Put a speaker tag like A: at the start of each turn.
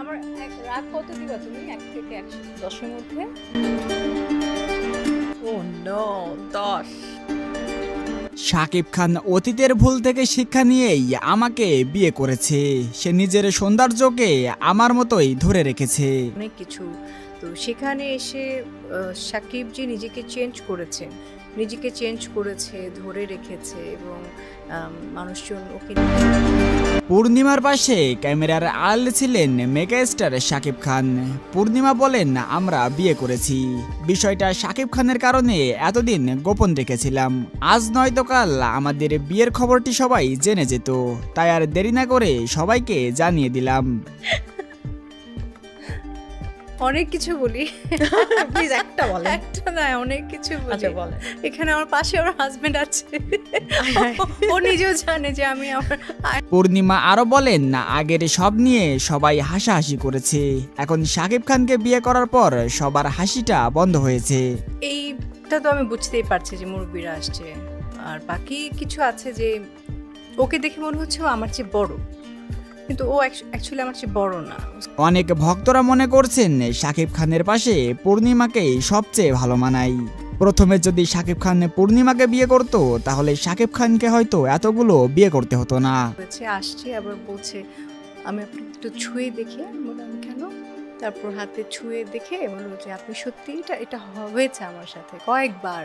A: আমার রাত কত দিবা তুমি 1 থেকে 110 এর মধ্যে? ও নো 10।
B: শাকিব খান অতীতের ভুল থেকে শিক্ষা নিয়েই আমাকে বিয়ে করেছে। সে নিজের সৌন্দর্যকে আমার মতোই ধরে রেখেছে।
A: অনেক কিছু তো সেখানে এসে সাকিব জি নিজেকে চেঞ্জ করেছে, ধরে রেখেছে এবং মানুষজন ওকে
B: পূর্ণিমার পাশে ক্যামেরার আড়ালে ছিলেন মেগা স্টার শাকিব খান। পূর্ণিমা বলেন, আমরা বিয়ে করেছি। বিষয়টা শাকিব খানের কারণে এতদিন গোপন রেখেছিলাম। আজ নয়তো কাল আমাদের বিয়ের খবরটি সবাই জেনে যেত, তাই আর দেরি না করে সবাইকে জানিয়ে দিলাম।
A: অনেক কিছু বলি।
C: প্লিজ একটা বলেন।
A: একটা না, অনেক কিছু
C: আচ্ছা
A: বলি।
C: বলেন।
A: এখানে আমার পাশে আমার হাজবেন্ড আছে। ও নিজেও জানে যে আমি আমার
B: পূর্ণিমা আরো বলেন, আগের সব নিয়ে সবাই হাসাহাসি করেছে, এখন শাকিব খানকে বিয়ে করার পর সবার হাসিটা বন্ধ হয়েছে।
A: এইটা তো আমি বুঝতেই পারছি যে মুরব্বিরা আসছে, আর বাকি কিছু আছে যে ওকে দেখে মনে হচ্ছে ও আমার চেয়ে বড়, কিন্তু ও অ্যাকচুয়ালি আমার চেয়ে বড় না।
B: অনেক ভক্তরা মনে করছেন শাকিব খানের পাশে পূর্ণিমাকেই সবচেয়ে ভালো মানায়। প্রথমে যদি শাকিব খান পূর্ণিমাকে বিয়ে করতো তাহলে শাকিব খানকে হয়তো এতগুলো বিয়ে করতে হতো না।
A: হয়েছে আসছে আবার বলছে আমি আপনি একটু ছুঁয়ে দেখি। আমি বললাম কেন? তারপর হাতে ছুঁয়ে দেখে বললো যে আপনি সত্যি এটা এটা হয়েছে আমার সাথে কয়েকবার।